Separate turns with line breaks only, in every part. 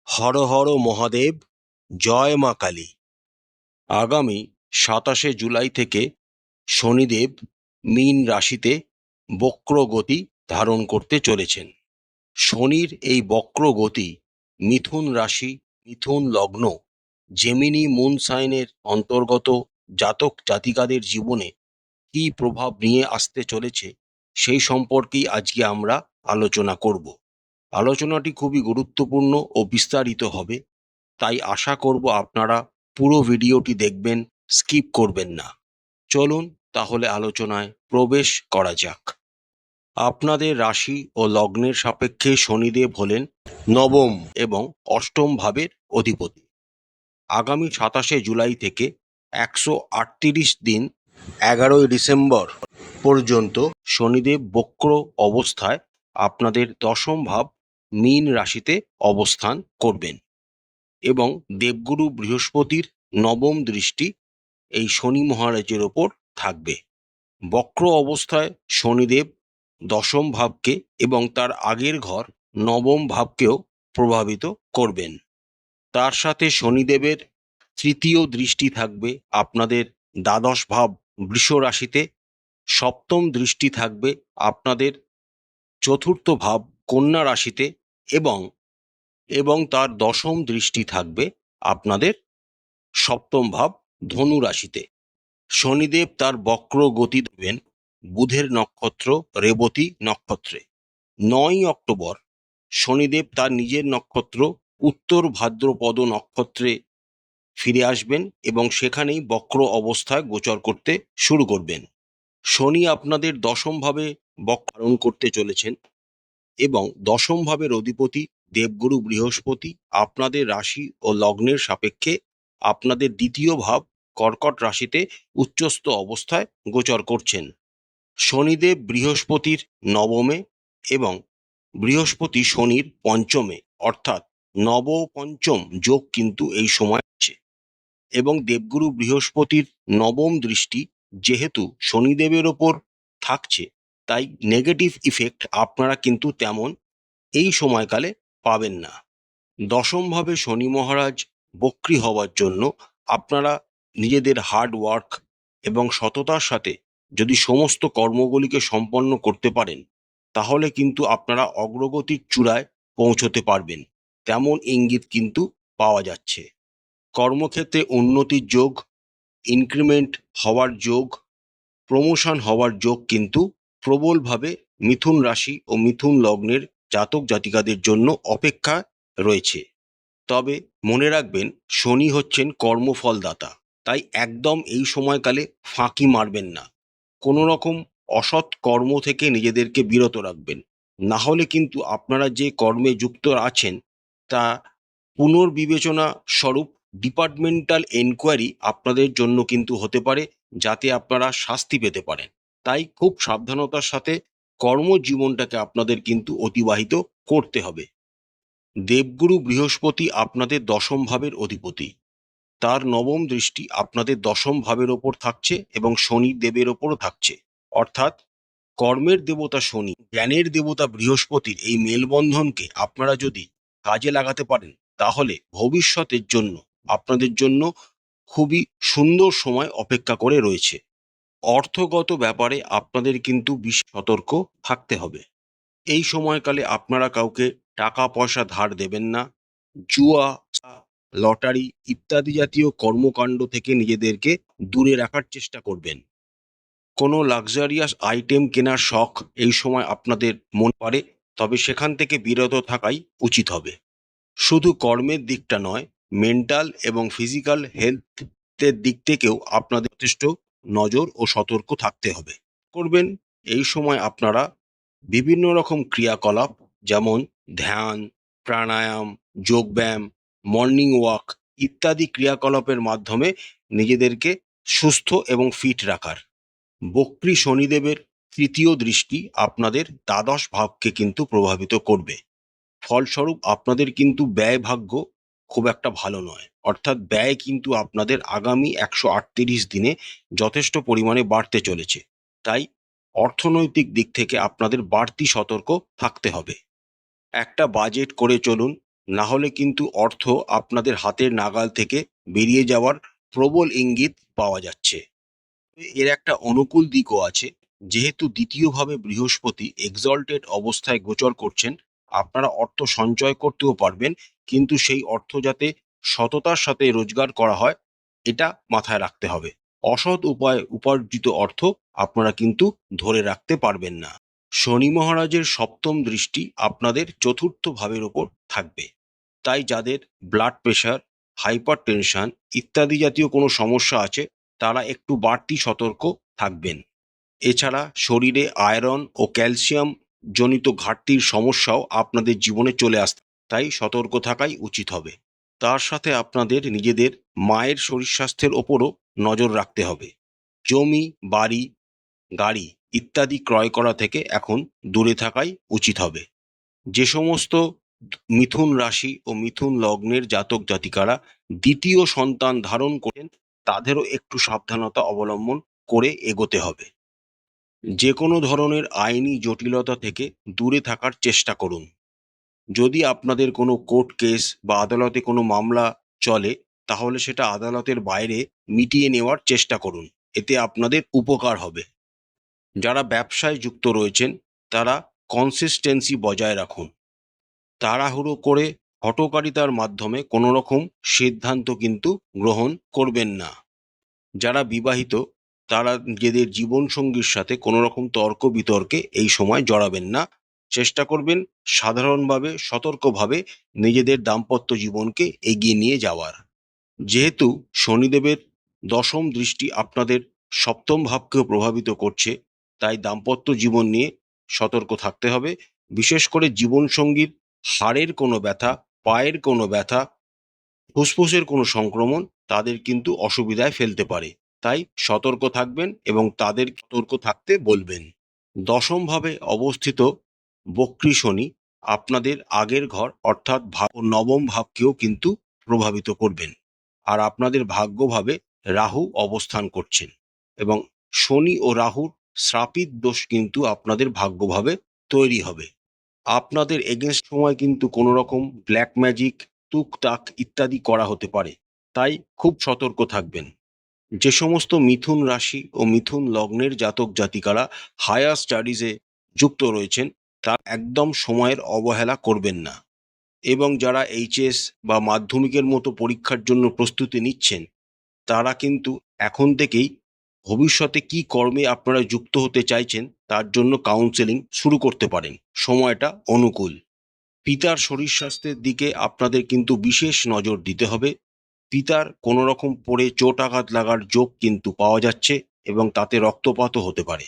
হর হর মহাদেব, জয় মা কালী। আগামী 27শে জুলাই থেকে শনিদেব মীন রাশিতে বক্র গতি ধারণ করতে চলেছেন। শনির এই বক্র গতি মিথুন রাশি, মিথুন লগ্ন, জেমিনি মুন সাইনের অন্তর্গত জাতক জাতিকাদের জীবনে কী প্রভাব নিয়ে আসতে চলেছে সেই সম্পর্কেই আজকে আমরা আলোচনা করব। আলোচনাটি খুবই গুরুত্বপূর্ণ ও বিস্তারিত হবে, তাই আশা করব আপনারা পুরো ভিডিওটি দেখবেন, স্কিপ করবেন না। চলুন তাহলে আলোচনায় প্রবেশ করা যাক। আপনাদের রাশি ও লগ্নের সাপেক্ষে শনিদেব হলেন নবম এবং অষ্টম ভাবের অধিপতি। আগামী 27শে জুলাই থেকে 138 দিন 11ই ডিসেম্বর পর্যন্ত শনিদেব বক্র অবস্থায় আপনাদের দশম ভাব মীন রাশিতে অবস্থান করবেন এবং দেবগুরু বৃহস্পতির নবম দৃষ্টি এই শনি মহারাজের ওপর থাকবে। বক্র অবস্থায় শনিদেব দশম ভাবকে এবং তার আগের ঘর নবম ভাবকেও প্রভাবিত করবেন। তার সাথে শনিদেবের তৃতীয় দৃষ্টি থাকবে আপনাদের দ্বাদশ ভাব বৃষ রাশিতে, সপ্তম দৃষ্টি থাকবে আপনাদের চতুর্থ ভাব কন্যা রাশিতে এবং তার দশম দৃষ্টি থাকবে আপনাদের সপ্তম ভাব ধনু রাশিতে। শনিদেব তার বক্র গতি দেবেন বুধের নক্ষত্র রেবতী নক্ষত্রে। 9ই অক্টোবর শনিদেব তার নিজের নক্ষত্র উত্তর ভাদ্রপদ নক্ষত্রে ফিরে আসবেন এবং সেখানেই বক্র অবস্থায় গোচর করতে শুরু করবেন। শনি আপনাদের দশম ভাবে বক্র ধারণ করতে চলেছেন এবং দশম ভাবের অধিপতি দেবগুরু বৃহস্পতি আপনাদের রাশি ও লগ্নের সাপেক্ষে আপনাদের দ্বিতীয় ভাব কর্কট রাশিতে উচ্চস্থ অবস্থায় গোচর করছেন। শনিদেব বৃহস্পতির নবমে এবং বৃহস্পতি শনির পঞ্চমে, অর্থাৎ নব পঞ্চম যোগ কিন্তু এই সময় আছে এবং দেবগুরু বৃহস্পতির নবম দৃষ্টি যেহেতু শনিদেবের ওপর থাকছে, তাই নেগেটিভ ইফেক্ট আপনারা কিন্তু তেমন এই সময়কালে পাবেন না। দশমভাবে শনি মহারাজ বক্রী হওয়ার জন্য আপনারা নিজেদের হার্ড ওয়ার্ক এবং সততার সাথে যদি সমস্ত কর্মগুলিকে সম্পন্ন করতে পারেন, তাহলে কিন্তু আপনারা অগ্রগতির চূড়ায় পৌঁছতে পারবেন, তেমন ইঙ্গিত কিন্তু পাওয়া যাচ্ছে। কর্মক্ষেত্রে উন্নতির যোগ, ইনক্রিমেন্ট হওয়ার যোগ, প্রমোশন হওয়ার যোগ কিন্তু প্রবলভাবে মিথুন রাশি ও মিথুন লগ্নের জাতক জাতিকাদের জন্য অপেক্ষা রয়েছে। তবে মনে রাখবেন, শনি হচ্ছেন কর্মফলদাতা, তাই একদম এই সময়কালে ফাঁকি মারবেন না। কোনো রকম অসৎ কর্ম থেকে নিজেদেরকে বিরত রাখবেন, না হলে কিন্তু আপনারা যে কর্মে যুক্ত আছেন তা পুনর্বিবেচনা স্বরূপ ডিপার্টমেন্টাল এনকোয়ারি আপনাদের জন্য কিন্তু হতে পারে, যাতে আপনারা শাস্তি পেতে পারেন। তাই খুব সাবধানতার সাথে কর্মজীবনটাকে আপনাদের কিন্তু অতিবাহিত করতে হবে। দেবগুরু বৃহস্পতি আপনাদের দশম ভাবের অধিপতি। তার নবম দৃষ্টি আপনাদের দশম ভাবের ওপর থাকছে এবং শনি দেবের ওপরও থাকছে, অর্থাৎ কর্মের দেবতা শনি, জ্ঞানের দেবতা বৃহস্পতির এই মেলবন্ধনকে আপনারা যদি কাজে লাগাতে পারেন, তাহলে ভবিষ্যতের জন্য আপনাদের জন্য খুবই সুন্দর সময় অপেক্ষা করে রয়েছে। অর্থগত ব্যাপারে আপনাদের কিন্তু বিশেষ সতর্ক থাকতে হবে। এই সময়কালে আপনারা কাউকে টাকা পয়সা ধার দেবেন না। জুয়া, লটারি ইত্যাদি জাতীয় কর্মকাণ্ড থেকে নিজেদেরকে দূরে রাখার চেষ্টা করবেন। কোনো লাক্সারিয়াস আইটেম কেনার শখ এই সময় আপনাদের মনে পড়ে, তবে সেখান থেকে বিরত থাকাই উচিত হবে। শুধু কর্মের দিকটা নয়, মেন্টাল এবং ফিজিক্যাল হেলথের দিক থেকেও আপনাদের যথেষ্ট নজর ও সতর্ক থাকতে হবে। করবেন এই সময় আপনারা বিভিন্ন রকম ক্রিয়াকলাপ, যেমন ধ্যান, প্রাণায়াম, যোগব্যায়াম, মর্নিং ওয়াক ইত্যাদি ক্রিয়াকলাপের মাধ্যমে নিজেদেরকে সুস্থ এবং ফিট রাখার। বক্রী শনিদেবের তৃতীয় দৃষ্টি আপনাদের দ্বাদশ ভাবকে কিন্তু প্রভাবিত করবে। ফলস্বরূপ আপনাদের কিন্তু ব্যয় ভাগ্য খুব একটা ভালো নয়, অর্থাৎ ব্যয় কিন্তু আপনাদের আগামী 138 দিনে যথেষ্ট পরিমাণে বাড়তে চলেছে। তাই অর্থনৈতিক দিক থেকে আপনাদের বাড়তি সতর্ক থাকতে হবে। একটা বাজেট করে চলুন, না হলে কিন্তু অর্থ আপনাদের হাতের নাগাল থেকে বেরিয়ে যাওয়ার প্রবল ইঙ্গিত পাওয়া যাচ্ছে। এর একটা অনুকূল দিকও আছে। যেহেতু দ্বিতীয়ভাবে বৃহস্পতি এক্সল্টেড অবস্থায় গোচর করছেন, আপনারা অর্থ সঞ্চয় করতেও পারবেন, কিন্তু সেই অর্থ যাতে সততার সাথে রোজগার করা হয়, এটা মাথায় রাখতে হবে। অসৎ উপায়ে উপার্জিত অর্থ আপনারা কিন্তু ধরে রাখতে পারবেন না। শনি মহারাজের সপ্তম দৃষ্টি আপনাদের চতুর্থ ভাবের ওপর থাকবে। তাই যাদের ব্লাড প্রেশার, হাইপার টেনশন ইত্যাদি জাতীয় কোনো সমস্যা আছে, তারা একটু বাড়তি সতর্ক থাকবেন। এছাড়া শরীরে আয়রন ও ক্যালসিয়াম জনিত ঘাটতির সমস্যাও আপনাদের জীবনে চলে আসতে, তাই সতর্ক থাকাই উচিত হবে। তার সাথে আপনাদের নিজেদের মায়ের শরীর স্বাস্থ্যের ওপরও নজর রাখতে হবে। জমি, বাড়ি, গাড়ি ইত্যাদি ক্রয় করা থেকে এখন দূরে থাকাই উচিত হবে। যে সমস্ত মিথুন রাশি ও মিথুন লগ্নের জাতক জাতিকারা দ্বিতীয় সন্তান ধারণ করেন, তাদেরও একটু সাবধানতা অবলম্বন করে এগোতে হবে। যে কোনো ধরনের আইনি জটিলতা থেকে দূরে থাকার চেষ্টা করুন। যদি আপনাদের কোনো কোর্ট কেস বা আদালতে কোনো মামলা চলে, তাহলে সেটা আদালতের বাইরে মিটিয়ে নেওয়ার চেষ্টা করুন। এতে আপনাদের উপকার হবে। যারা ব্যবসায় যুক্ত রয়েছেন, তারা কনসিস্টেন্সি বজায় রাখুন। তাড়াহুড়ো করে হঠকারিতার মাধ্যমে কোনো রকম সিদ্ধান্ত কিন্তু গ্রহণ করবেন না। যারা বিবাহিত, তারা নিজেদের জীবনসঙ্গীর সাথে কোনো রকম তর্ক বিতর্কে এই সময় জড়াবেন না। চেষ্টা করবেন সাধারণভাবে, সতর্কভাবে নিজেদের দাম্পত্য জীবনকে এগিয়ে নিয়ে যাওয়ার। যেহেতু শনিদেবের দশম দৃষ্টি আপনাদের সপ্তম ভাবকেও প্রভাবিত করছে, তাই দাম্পত্য জীবন নিয়ে সতর্ক থাকতে হবে। বিশেষ করে জীবনসঙ্গীর হাড়ের কোনো ব্যথা, পায়ের কোনো ব্যথা, ফুসফুসের কোনো সংক্রমণ তাদের কিন্তু অসুবিধায় ফেলতে পারে। তাই সতর্ক থাকবেন এবং তাদের সতর্ক থাকতে বলবেন। দশম ভাবে অবস্থিত বক্রী শনি আপনাদের আগের ঘর অর্থাৎ নবম ভাবকেও কিন্তু প্রভাবিত করবেন। আর আপনাদের ভাগ্যভাবে রাহু অবস্থান করছেন, এবং শনি ও রাহুর শ্রাপিত দোষ কিন্তু আপনাদের ভাগ্যভাবে তৈরি হবে। আপনাদের এগেনস্ট সময় কিন্তু কোনো রকম ব্ল্যাক ম্যাজিক, তুকতাক ইত্যাদি করা হতে পারে। তাই খুব সতর্ক থাকবেন। যে সমস্ত মিথুন রাশি ও মিথুন লগ্নের জাতক জাতিকারা হায়ার স্টাডিজে যুক্ত রয়েছেন, তারা একদম সময়ের অবহেলা করবেন না। এবং যারা এইচএস বা মাধ্যমিকের মতো পরীক্ষার জন্য প্রস্তুতি নিচ্ছেন, তারা কিন্তু এখন থেকেই ভবিষ্যতে কি কর্মে আপনারা যুক্ত হতে চাইছেন তার জন্য কাউন্সেলিং শুরু করতে পারেন। সময়টা অনুকূল। পিতার শরীর স্বাস্থ্যের দিকে আপনাদের কিন্তু বিশেষ নজর দিতে হবে। পিতার কোনো রকম পড়ে চোট আঘাত লাগার যোগ কিন্তু পাওয়া যাচ্ছে, এবং তাতে রক্তপাতও হতে পারে।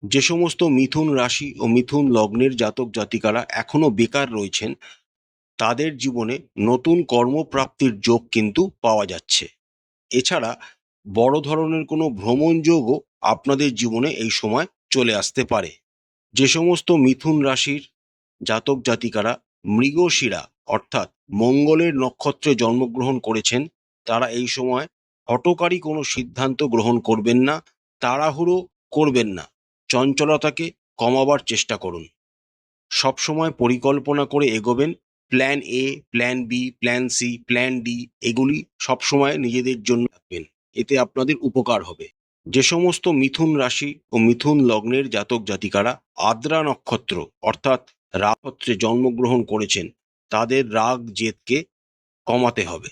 যে সমস্ত মিথুন রাশি ও মিথুন লগ্নের জাতক জাতিকারা এখনো বেকার রয়েছেন, তাদের জীবনে নতুন কর্মপ্রাপ্তির যোগ কিন্তু পাওয়া যাচ্ছে। এছাড়া বড় ধরনের কোনো ভ্রমণ যোগও আপনাদের জীবনে এই সময় চলে আসতে পারে। যে সমস্ত মিথুন রাশির জাতক জাতিকারা মৃগশিরা অর্থাৎ মঙ্গলের নক্ষত্রে জন্মগ্রহণ করেছেন, তারা এই সময় হঠকারী কোনো সিদ্ধান্ত গ্রহণ করবেন না, তাড়াহুড়ো করবেন না, চঞ্চলতাকে কমাবার চেষ্টা করুন। সবসময় পরিকল্পনা করে এগোবেন। Plan A, plan B, plan C, plan D এগুলি সবসময় নিজেদের জন্য রাখবেন। এতে আপনাদের উপকার হবে। যে সমস্ত মিথুন রাশি ও মিথুন লগ্নের জাতক জাতিকারা আদ্রা নক্ষত্র অর্থাৎ রাগ নক্ষত্রে জন্মগ্রহণ করেছেন, তাদের রাগ জেদকে কমাতে হবে,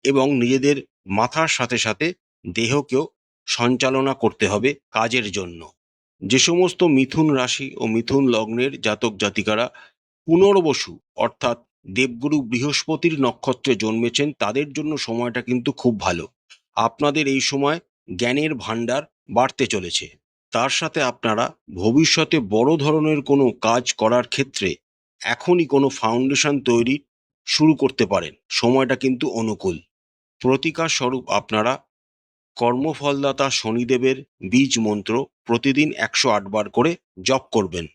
এবং নিজেদের মাথার সাথে সাথে দেহকেও সঞ্চালনা করতে হবে কাজের জন্য। যে সমস্ত মিথুন রাশি ও মিথুন লগ্নের জাতক জাতিকারা পুনর্বসু অর্থাৎ দেবগুরু বৃহস্পতির নক্ষত্রে জন্মেছেন, তাদের জন্য সময়টা কিন্তু খুব ভালো। আপনাদের এই সময় জ্ঞানের ভাণ্ডার বাড়তে চলেছে। তার সাথে আপনারা ভবিষ্যতে বড় ধরনের কোনো কাজ করার ক্ষেত্রে এখনই কোনো ফাউন্ডেশন তৈরি শুরু করতে পারেন। সময়টা কিন্তু অনুকূল। প্রতিকার স্বরূপ আপনারা কর্মফলদাতা শনিদেবের বীজ মন্ত্র প্রতিদিন 108 বার করে জপ করবেন।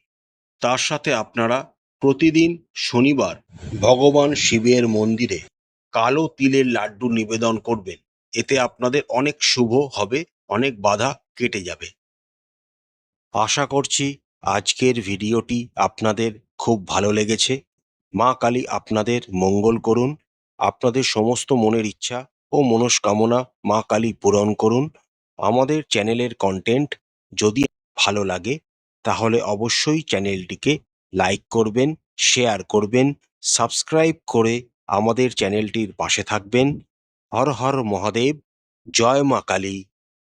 তার সাথে আপনারা প্রতিদিন শনিবার ভগবান শিবের মন্দিরে কালো তিলের লাড্ডু নিবেদন করবেন। এতে আপনাদের অনেক শুভ হবে, অনেক বাধা কেটে যাবে। আশা করছি আজকের ভিডিওটি আপনাদের খুব ভালো লেগেছে। মা কালী আপনাদের মঙ্গল করুন, আপনাদের সমস্ত মনের ইচ্ছা ও মনস্কামনা মা কালী পূরণ করুন। আমাদের চ্যানেলের কন্টেন্ট যদি ভালো লাগে তাহলে অবশ্যই চ্যানেলটিকে লাইক করবেন, শেয়ার করবেন, সাবস্ক্রাইব করে আমাদের চ্যানেলটির পাশে থাকবেন। হর হর মহাদেব, জয় মা কালী,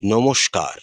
নমস্কার।